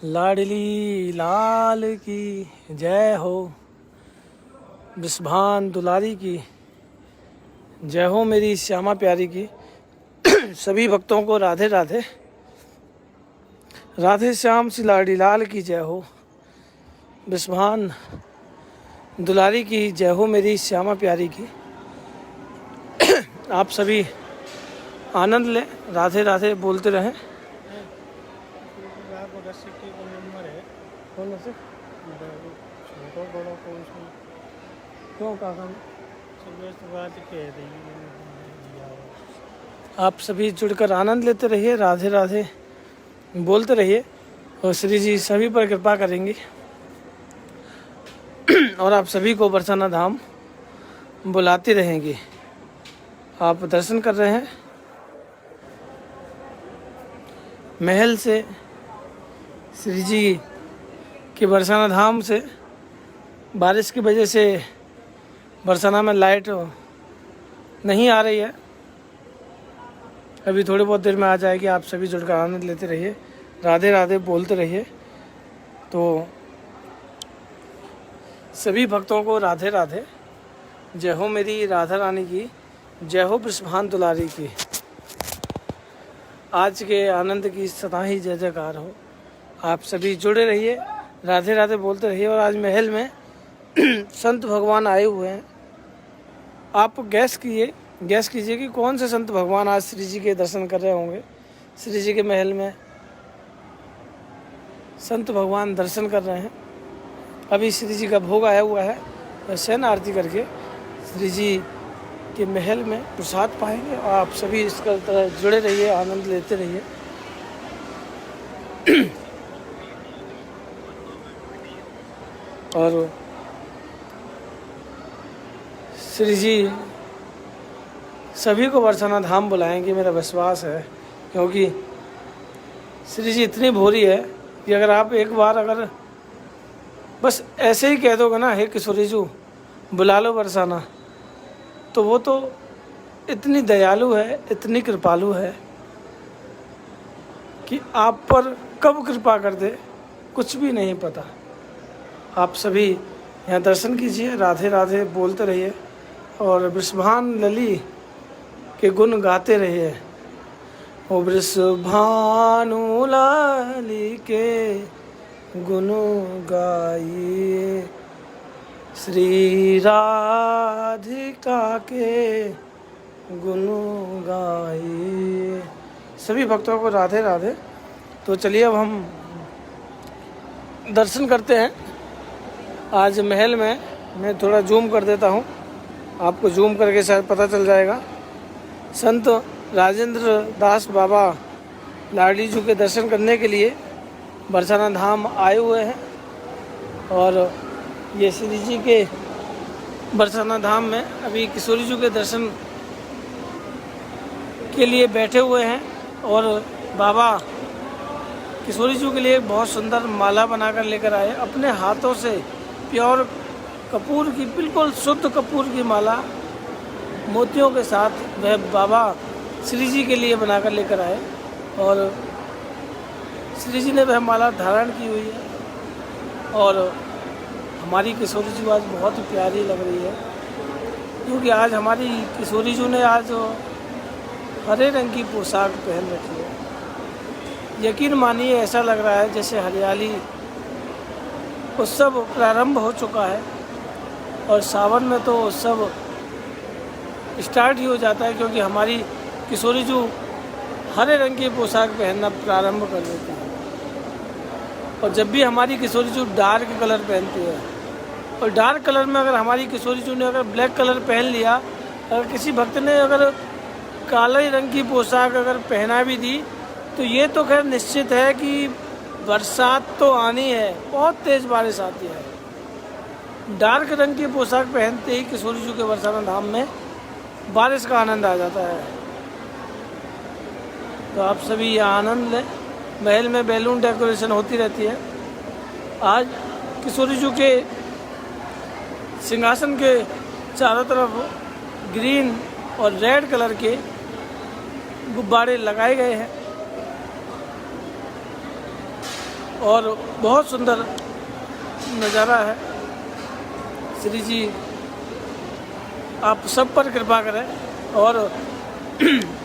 लाडली लाल की जय हो, बिस्भान दुलारी की जय हो, मेरी श्यामा प्यारी की। सभी भक्तों को राधे राधे। राधे श्याम श्री लाडली लाल की जय हो, बिस्भान दुलारी की जय हो, मेरी श्यामा प्यारी की। आप सभी आनंद लें, राधे राधे बोलते रहें। क्यों काका आप सभी जुड़कर आनंद लेते रहिए, राधे राधे बोलते रहिए और श्री जी सभी पर कृपा करेंगे और आप सभी को बरसाना धाम बुलाते रहेंगे। आप दर्शन कर रहे हैं महल से श्री जी के बरसाना धाम से। बारिश की वजह से बरसाना में लाइट नहीं आ रही है, अभी थोड़ी बहुत देर में आ जाएगी। आप सभी जुड़कर आनंद लेते रहिए, राधे राधे बोलते रहिए। तो सभी भक्तों को राधे राधे। जय हो मेरी राधा रानी की, जय हो बिस्भान दुलारी की। आज के आनंद की सदा ही जय जयकार हो। आप सभी जुड़े रहिए, राधे राधे बोलते रहिए। और आज महल में संत भगवान आए हुए हैं। आप गैस कीजिए कि कौन से संत भगवान आज श्री जी के दर्शन कर रहे होंगे। श्री जी के महल में संत भगवान दर्शन कर रहे हैं। अभी श्री जी का भोग आया हुआ है, शयन आरती करके श्री जी के महल में प्रसाद पाएंगे। और आप सभी इसका तरह जुड़े रहिए, आनंद लेते रहिए। और श्री जी सभी को बरसाना धाम बुलाएंगे, मेरा विश्वास है। क्योंकि श्री जी इतनी भोरी है कि अगर आप एक बार अगर बस ऐसे ही कह दोगे ना, हे किशोरी जी बुला लो बरसाना, तो वो तो इतनी दयालु है, इतनी कृपालु है कि आप पर कब कृपा कर दे कुछ भी नहीं पता। आप सभी यहाँ दर्शन कीजिए, राधे राधे बोलते रहिए और बिस्भान लली के गुण गाते रहिए। ओ बिस्भानु लाली के गुण गाइए, श्री राधिका के गुण गाइए। सभी भक्तों को राधे राधे। तो चलिए अब हम दर्शन करते हैं। आज महल में मैं थोड़ा जूम कर देता हूँ, आपको जूम करके शायद पता चल जाएगा। संत राजेंद्र दास बाबा लाडली जी के दर्शन करने के लिए बरसाना धाम आए हुए हैं। और ये श्री जी के बरसाना धाम में अभी किशोरी जी के दर्शन के लिए बैठे हुए हैं। और बाबा किशोरी जी के लिए बहुत सुंदर माला बनाकर लेकर आए अपने हाथों से। प्योर कपूर की, बिल्कुल शुद्ध कपूर की माला मोतियों के साथ वह बाबा श्री जी के लिए बनाकर लेकर आए। और श्री जी ने वह माला धारण की हुई है। और हमारी किशोरी जी आज बहुत ही प्यारी लग रही है, क्योंकि आज हमारी किशोरी जी ने आज हरे रंग की पोशाक पहन रखी है। यकीन मानिए ऐसा लग रहा है जैसे हरियाली उत्सव प्रारंभ हो चुका है। और सावन में तो उत्सव स्टार्ट ही हो जाता है, क्योंकि हमारी किशोरी जी हरे रंग की पोशाक पहनना प्रारंभ कर देती है। और जब भी हमारी किशोरी जी डार्क कलर पहनती है, और डार्क कलर में अगर हमारी किशोरी जी ने अगर ब्लैक कलर पहन लिया, अगर किसी भक्त ने अगर काले रंग की पोशाक अगर पहना भी दी, तो ये तो खैर निश्चित है कि बरसात तो आनी है, बहुत तेज़ बारिश आती है। डार्क रंग की पोशाक पहनते ही किशोरी जी के बरसाना धाम में बारिश का आनंद आ जाता है। तो आप सभी ये आनंद लें। महल में बैलून डेकोरेशन होती रहती है। आज किशोरी जी के सिंहासन के चारों तरफ ग्रीन और रेड कलर के गुब्बारे लगाए गए हैं। और बहुत सुंदर नज़ारा है। श्री जी आप सब पर कृपा करें। और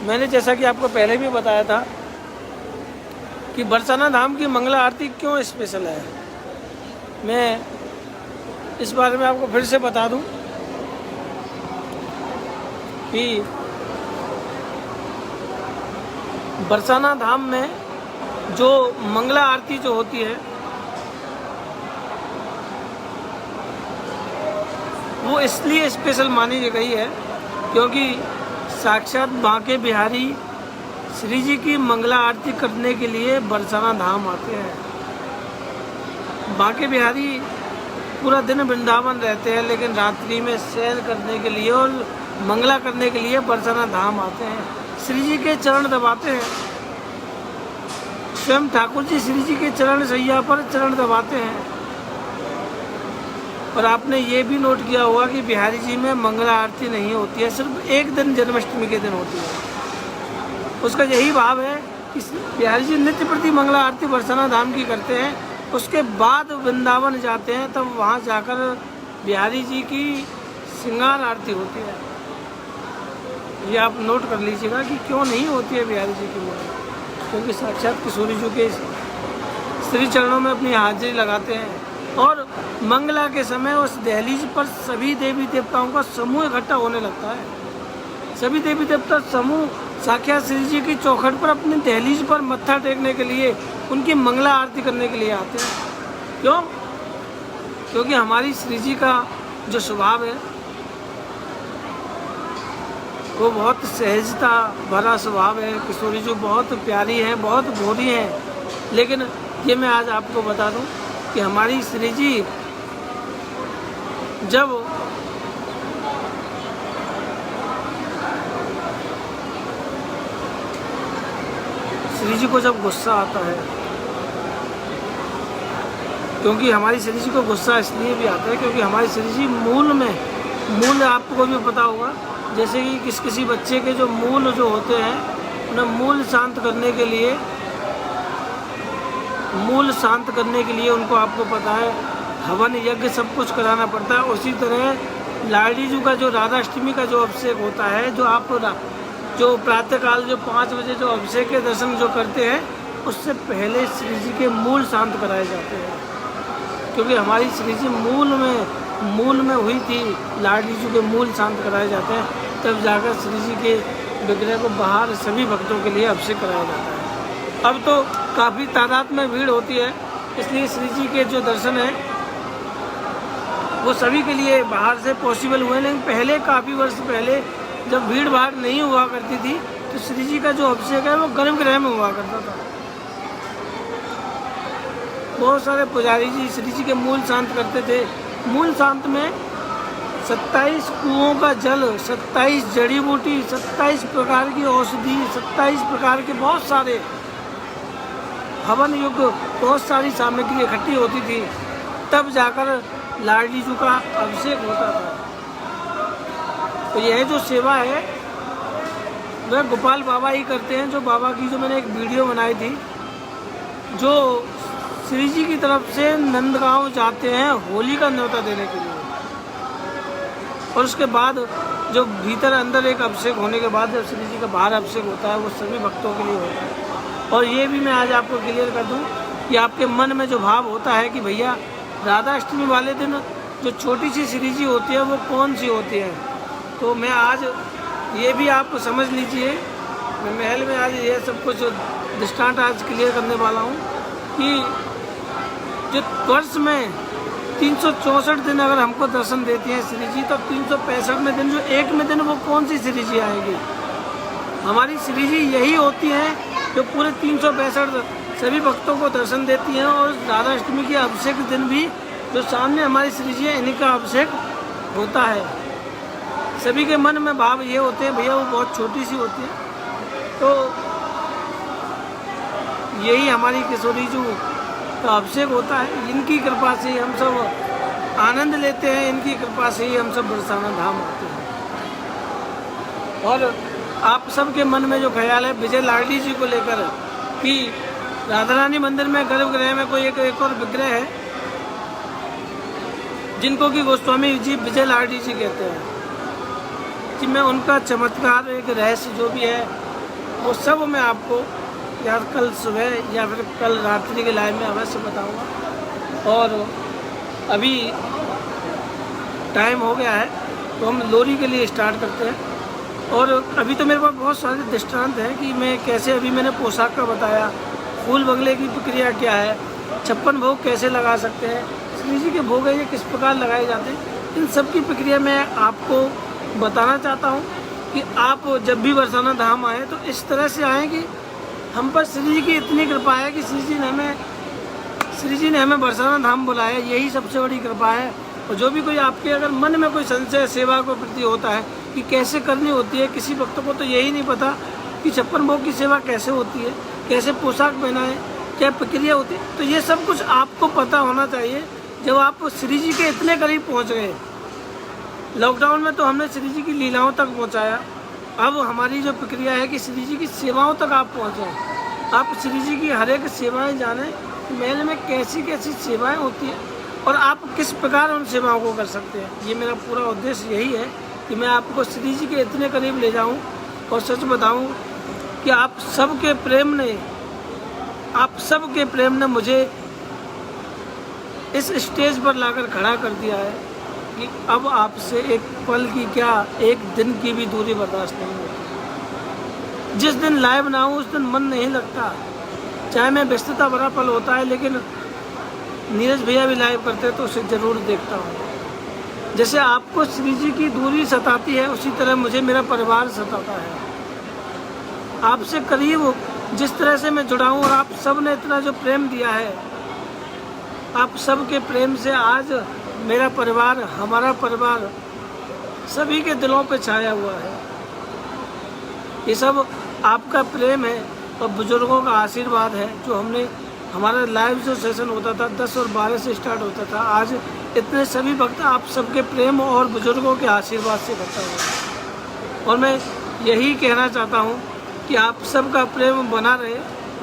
मैंने जैसा कि आपको पहले भी बताया था कि बरसाना धाम की मंगला आरती क्यों स्पेशल है, मैं इस बारे में आपको फिर से बता दूं कि बरसाना धाम में जो मंगला आरती जो होती है वो इसलिए स्पेशल मानी गई है क्योंकि साक्षात बांके बिहारी श्री जी की मंगला आरती करने के लिए बरसाना धाम आते हैं। बांके बिहारी पूरा दिन वृंदावन रहते हैं, लेकिन रात्रि में शयन करने के लिए और मंगला करने के लिए बरसाना धाम आते हैं। श्री जी के चरण दबाते हैं, स्वयं ठाकुर जी श्री जी के चरण सैया पर चरण दबाते हैं। और आपने ये भी नोट किया होगा कि बिहारी जी में मंगला आरती नहीं होती है, सिर्फ एक दिन जन्माष्टमी के दिन होती है। उसका यही भाव है कि बिहारी जी नित्य प्रति मंगला आरती बरसाना धाम की करते हैं, उसके बाद वृंदावन जाते हैं, तब वहाँ जाकर बिहारी जी की श्रृंगार आरती होती है। ये आप नोट कर लीजिएगा कि क्यों नहीं होती है बिहारी जी की मंगला, क्योंकि साक्षात किशोरी जी के श्री चरणों में अपनी हाजिरी लगाते हैं। और मंगला के समय उस दहलीज पर सभी देवी देवताओं का समूह इकट्ठा होने लगता है। सभी देवी देवता समूह साक्षात श्री जी की चौखट पर अपनी दहलीज पर मत्था टेकने के लिए, उनकी मंगला आरती करने के लिए आते हैं। क्यों? क्योंकि हमारी श्री जी का जो स्वभाव है वो बहुत सहजता भरा स्वभाव है। किशोरी जी बहुत प्यारी है, बहुत भोली है। लेकिन ये मैं आज आपको बता दूं कि हमारी श्री जी जब श्री जी को जब गुस्सा आता है, क्योंकि हमारी श्री जी को गुस्सा इसलिए भी आता है क्योंकि हमारी श्री जी मूल आपको भी पता होगा, जैसे कि किसी बच्चे के जो मूल जो होते हैं उन्हें मूल शांत करने के लिए उनको आपको पता है हवन यज्ञ सब कुछ कराना पड़ता है। उसी तरह लाडी जी का जो राधाष्टमी का जो अभिषेक होता है, जो प्रातःकाल जो 5 बजे जो अभिषेक के दर्शन जो करते हैं, उससे पहले श्री जी के मूल शांत कराए जाते हैं। क्योंकि हमारी श्री जी मूल में हुई थी, लाडी जी के मूल शांत कराए जाते हैं, तब जाकर श्री जी के विग्रह को बाहर सभी भक्तों के लिए अभिषेक कराया जाता है। अब तो काफ़ी तादाद में भीड़ होती है, इसलिए श्री जी के जो दर्शन हैं वो सभी के लिए बाहर से पॉसिबल हुए। लेकिन पहले काफ़ी वर्ष पहले जब भीड़ भाड़ नहीं हुआ करती थी तो श्री जी का जो अभिषेक है वो गर्भगृह में हुआ करता था। बहुत सारे पुजारी जी श्री जी के मूल शांत करते थे। मूल शांत में 27 कुओं का जल, 27 जड़ी बूटी, 27 प्रकार की औषधि, 27 प्रकार के बहुत सारे हवन युग, बहुत सारी सामग्री इकट्ठी होती थी, तब जाकर लाडी जी का अभिषेक होता था। तो यह जो सेवा है वह गोपाल बाबा ही करते हैं। जो बाबा की जो मैंने एक वीडियो बनाई थी, जो श्री जी की तरफ से नंदगांव जाते हैं होली का न्योता देने के लिए, और उसके बाद जो भीतर अंदर एक अभिषेक होने के बाद जब श्री जी का बाहर अभिषेक होता है वो सभी भक्तों के लिए होता है। और ये भी मैं आज आपको क्लियर कर दूं कि आपके मन में जो भाव होता है कि भैया राधाष्टमी वाले दिन जो छोटी सी श्री जी होती है वो कौन सी होती है, तो मैं आज ये भी आप समझ लीजिए, मैं महल में आज ये सब कुछ दृष्टांत आज क्लियर करने वाला हूँ कि जो वर्ष में 364 दिन अगर हमको दर्शन देती हैं श्री जी, तो 365वें दिन जो एक में दिन वो कौन सी श्री जी आएगी? हमारी श्री जी यही होती हैं जो पूरे 365 सभी भक्तों को दर्शन देती हैं। और राधाष्टमी के अभिषेक दिन भी जो सामने हमारी श्री जी है, इन्हीं का अभिषेक होता है। सभी के मन में भाव ये होते हैं भैया वो बहुत छोटी सी होती है, तो यही हमारी किशोरी जी का अभिषेक होता है। इनकी कृपा से हम सब आनंद लेते हैं, इनकी कृपा से ही हम सब बरसाना धाम आते हैं। और आप सबके मन में जो ख्याल है विजय लाडली जी को लेकर कि राधा रानी मंदिर में गर्भगृह में कोई एक और विग्रह है जिनको कि गोस्वामी जी विजय लाडी जी कहते हैं कि मैं उनका चमत्कार, एक रहस्य जो भी है वो सब मैं आपको या कल सुबह या फिर कल रात्रि के लाइव में अवश्य बताऊंगा। और अभी टाइम हो गया है तो हम लोरी के लिए स्टार्ट करते हैं। और अभी तो मेरे पास बहुत सारे दृष्टांत हैं कि मैं कैसे, अभी मैंने पोशाक का बताया, फूल बंगले की प्रक्रिया क्या है, 56 भोग कैसे लगा सकते हैं, श्री जी के भोग ये किस प्रकार लगाए जाते हैं, इन सब की प्रक्रिया मैं आपको बताना चाहता हूँ कि आप जब भी बरसाना धाम आए तो इस तरह से आएँ कि हम पर श्री जी की इतनी कृपा है कि श्री जी ने हमें बरसाना धाम बुलाया, यही सबसे बड़ी कृपा है। और जो भी कोई आपके अगर मन में कोई संशय सेवा को प्रति होता है कि कैसे करनी होती है, किसी भक्त को तो यही नहीं पता कि 56 भोग की सेवा कैसे होती है, कैसे पोशाक पहनाएं, क्या प्रक्रिया होती है, तो ये सब कुछ आपको पता होना चाहिए जब आप श्री जी के इतने करीब पहुंच गए। लॉकडाउन में तो हमने श्री जी की लीलाओं तक पहुंचाया, अब हमारी जो प्रक्रिया है कि श्री जी की सेवाओं तक आप पहुँचें, आप श्री जी की हर एक सेवाएँ जानें, मेले में कैसी कैसी सेवाएँ होती हैं और आप किस प्रकार उन सेवाओं को कर सकते हैं। ये मेरा पूरा उद्देश्य यही है कि मैं आपको श्री जी के इतने करीब ले जाऊं और सच बताऊं कि आप सबके प्रेम ने मुझे इस स्टेज पर लाकर खड़ा कर दिया है कि अब आपसे एक पल की क्या, एक दिन की भी दूरी बर्दाश्त नहीं होती। जिस दिन लाइव ना हो उस दिन मन नहीं लगता, चाहे मैं व्यस्तता भरा पल होता है, लेकिन नीरज भैया भी लाइव करते हैं तो उसे ज़रूर देखता हूँ। जैसे आपको श्री जी की दूरी सताती है उसी तरह मुझे मेरा परिवार सताता है। आपसे करीब जिस तरह से मैं जुड़ा हूँ और आप सब ने इतना जो प्रेम दिया है, आप सब के प्रेम से आज मेरा परिवार, हमारा परिवार सभी के दिलों पे छाया हुआ है। ये सब आपका प्रेम है और बुजुर्गों का आशीर्वाद है। जो हमारा लाइव जो सेशन होता था 10 और 12 से स्टार्ट होता था, आज इतने सभी भक्त आप सबके प्रेम और बुजुर्गों के आशीर्वाद से करता हूँ। और मैं यही कहना चाहता हूँ कि आप सबका प्रेम बना रहे।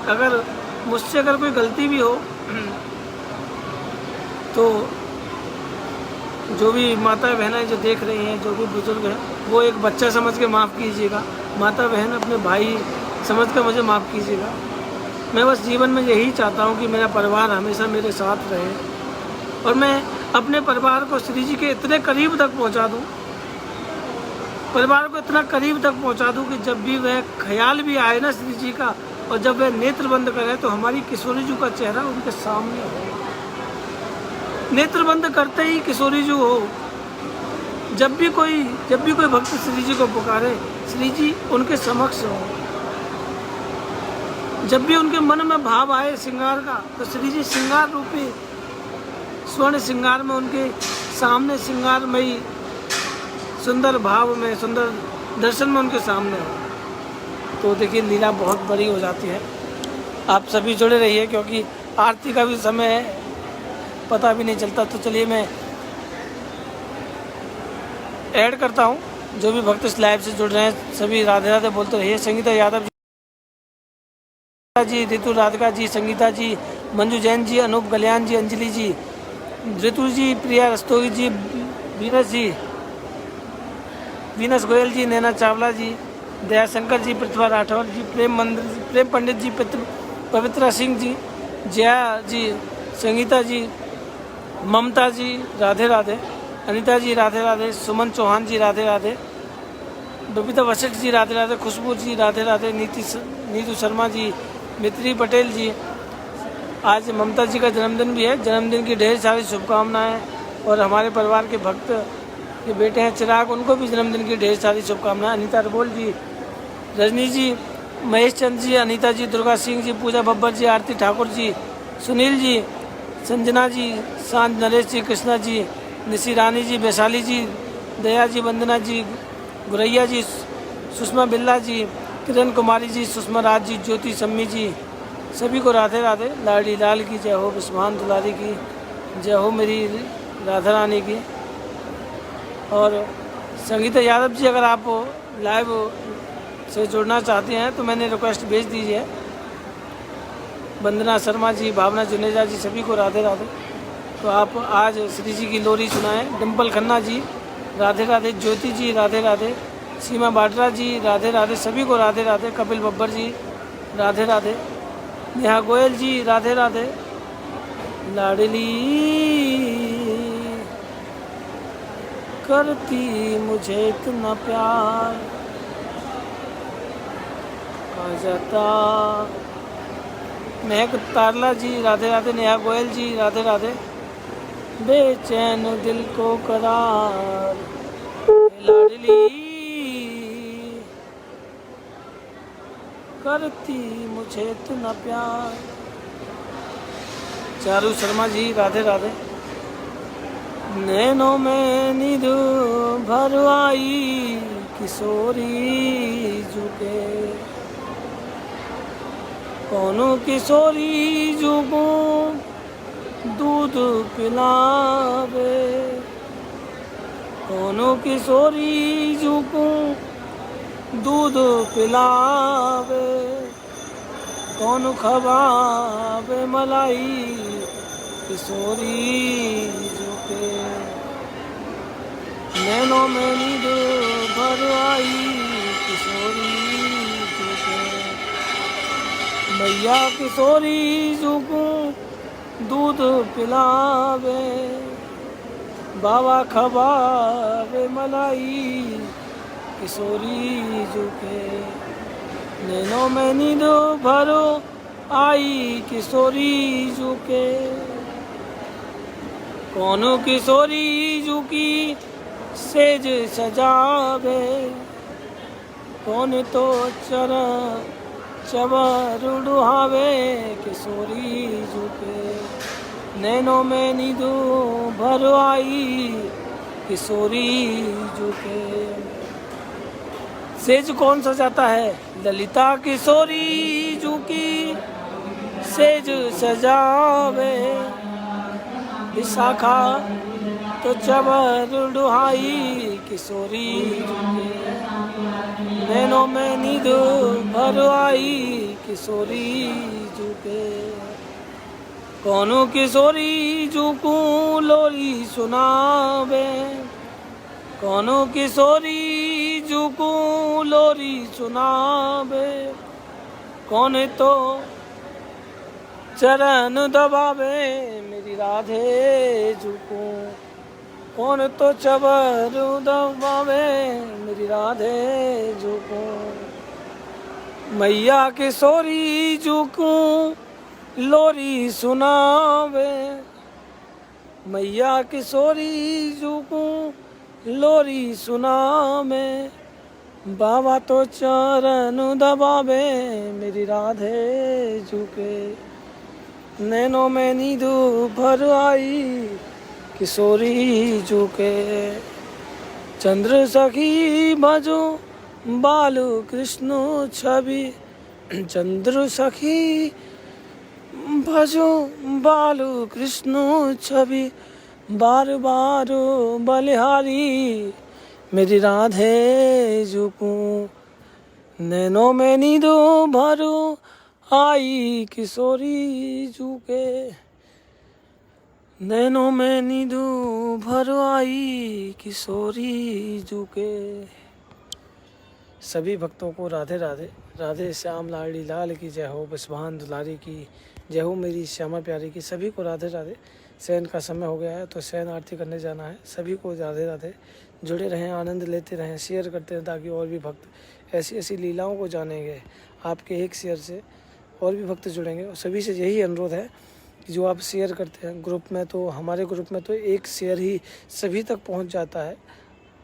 अगर मुझसे अगर कोई गलती भी हो तो जो भी माता बहनें जो देख रही हैं, जो भी बुजुर्ग हैं, वो एक बच्चा समझ के माफ़ कीजिएगा। माता बहन अपने भाई समझ कर मुझे माफ़ कीजिएगा। मैं बस जीवन में यही चाहता हूँ कि मेरा परिवार हमेशा मेरे साथ रहे और मैं अपने परिवार को श्री जी के इतने करीब तक पहुँचा दूँ, परिवार को इतना करीब तक पहुँचा दूँ कि जब भी वह ख्याल भी आए ना श्री जी का, और जब वह नेत्र बंद करें तो हमारी किशोरी जी का चेहरा उनके सामने हो। नेत्र बंद करते ही किशोरी जी हो, जब भी कोई भक्त श्री जी को पुकारे, श्री जी उनके समक्ष हो। जब भी उनके मन में भाव आए श्रृंगार का, तो श्री जी श्रृंगार रूपी स्वर्ण श्रृंगार में उनके सामने, श्रृंगारमयी सुंदर भाव में, सुंदर दर्शन में उनके सामने हो। तो देखिए लीला बहुत बड़ी हो जाती है। आप सभी जुड़े रहिए क्योंकि आरती का भी समय है, पता भी नहीं चलता। तो चलिए मैं ऐड करता हूँ। जो भी भक्त इस लाइव से जुड़ रहे हैं सभी राधे राधे बोलते रहिए। संगीता यादव जी, ऋतु राधिका जी, संगीता जी, मंजू जैन जी, अनूप गलियान जी, अंजलि जी, ऋतु जी, प्रिया रस्तोगी जी, वीनस गोयल जी, नैना चावला जी, दयाशंकर जी, प्रतिभा राठौर जी, प्रेम पंडित जी, पवित्रा सिंह जी, जया जी, संगीता जी, ममता जी राधे राधे, अनीता जी राधे राधे, सुमन चौहान जी राधे राधे, बबीता वशिष्ठ जी राधे राधे, खुशबू जी राधे राधे, नीतू शर्मा जी, मित्री पटेल जी। आज ममता जी का जन्मदिन भी है, जन्मदिन की ढेर सारी शुभकामनाएं। और हमारे परिवार के भक्त के बेटे हैं चिराग, उनको भी जन्मदिन की ढेर सारी शुभकामनाएं। अनीता रबोल जी, रजनी जी, महेश चंद जी, अनीता जी, दुर्गा सिंह जी, पूजा बब्बर जी, आरती ठाकुर जी, सुनील जी, संजना जी, सांझ नरेश जी, कृष्णा जी, निशी रानी जी, वैशाली जी, दया जी, वंदना जी, गुरैया जी, सुषमा बिल्ला जी, किरण कुमारी जी, सुषमा राज जी, ज्योति सम्मी जी, सभी को राधे राधे। लाडी लाल की जय हो, विस्मान दुलारी की जय हो, मेरी राधा रानी की। और संगीता यादव जी, अगर आप लाइव से जुड़ना चाहते हैं तो मैंने रिक्वेस्ट भेज दीजिए। वंदना शर्मा जी, भावना जुनेजा जी, सभी को राधे राधे। तो आप आज श्री जी की लोरी सुनाएं। डिम्पल खन्ना जी राधे राधे, ज्योति जी राधे राधे, सीमा बाटरा जी राधे राधे, सभी को राधे राधे। कपिल बब्बर जी राधे राधे, नेहा गोयल जी राधे राधे। लाडली करती मुझे इतना प्यार, आ जाता। महक तारला जी राधे राधे, नेहा गोयल जी राधे राधे। बेचैन दिल को करार, लाडली करती मुझे इतना प्यार। चारू शर्मा जी राधे राधे। नैनों में नींद भर आई, किशोरी झुके, कौनो किशोरी झुको दूध पिलावे, कौनो किशोरी झुको दूध पिलावे, कौन खवावे मलाई, किशोरी झुके। नैनों में नींद भर आई, किशोरी झुके, मैया किशोरी झुको दूध पिलावे, बाबा खवावे मलाई, किशोरी झुके। नैनों में नींद भरो आई, किशोरी झुके, कौनो किशोरी झुकी सेज सजावे, कौन तो चवर उड़ावे, किशोरी झुके। नैनों में नींद भर आई, किशोरी झुके। सेज कौन सजाता है? ललिता किशोरी झुकी सेज सजावे, विशाखा तो चवर डुहाई, किशोरी झुके। नैनों में नींद भर आई, किशोरी झुके, कौनो किशोरी झुकू लोरी सुनावे, कौनो किशोरी झुकू लोरी सुनावे, कौन तो चरण दबावे, मेरी राधे झुकू, कौन तो चबर दबावे, मेरी राधे झुकू। मैया किशोरी झुकू लोरी सुनावे, मैया किशोरी झुकू लोरी सुनावे, बाबा तो चरण दबावे, मेरी राधे झुके। नैनों में नींद भर आई, किशोरी झुके। चंद्र सखी भजो बालू कृष्ण छवि, चंद्र सखी भजो बालू कृष्ण छवि, बार बार बलिहारी, मेरी राधे झुकू। नैनों में नींद भरो आई, किशोरी झुके, नैनों में नींद भर आई, किशोरी झुके। सभी भक्तों को राधे राधे। राधे श्याम लाडी लाल की जय हो, बसवान दुलारी की जय हो, मेरी श्यामा प्यारी की। सभी को राधे राधे। शयन का समय हो गया है तो शयन आरती करने जाना है। सभी को राधे राधे। जुड़े रहें, आनंद लेते रहें, शेयर करते हैं ताकि और भी भक्त ऐसी ऐसी लीलाओं को जानेंगे। आपके एक शेयर से और भी भक्त जुड़ेंगे। और सभी से यही अनुरोध है कि जो आप शेयर करते हैं ग्रुप में, तो हमारे ग्रुप में तो एक शेयर ही सभी तक पहुंच जाता है।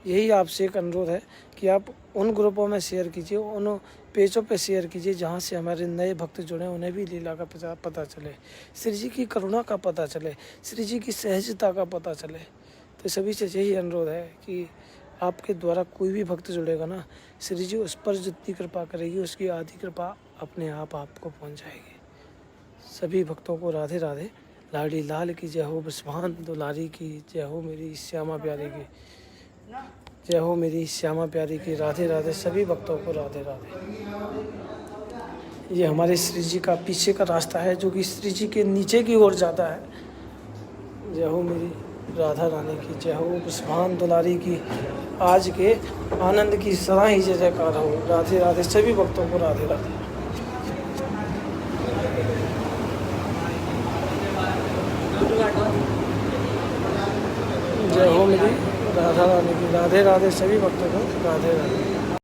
यही आपसे एक अनुरोध है कि आप उन ग्रुपों में शेयर कीजिए, उन पेजों पे शेयर कीजिए जहाँ से हमारे नए भक्त जुड़े, उन्हें भी लीला का पता चले, श्री जी की करुणा का पता चले, श्री जी की सहजता का पता चले। तो सभी से यही अनुरोध है कि आपके द्वारा कोई भी भक्त जुड़ेगा ना, श्री जी उस पर जितनी कृपा करेगी उसकी आधी कृपा अपने आप आपको पहुँच जाएगी। सभी भक्तों को राधे राधे। लाडी लाल की जय हो, बसवान दुलारी की जय हो, मेरी श्यामा प्यारी की जय हो, मेरी श्यामा प्यारी की। राधे राधे। सभी भक्तों को राधे राधे। ये हमारे श्री जी का पीछे का रास्ता है जो कि श्री जी के नीचे की ओर जाता है। जय हो मेरी राधा रानी की, जय हो पुष्पान दुलारी की, आज के आनंद की सदा ही जय जयकार हो। राधे राधे, सभी भक्तों को राधे राधे। जय हो मेरी राधा रानी की, राधे राधे, सभी भक्तों को राधे राधे।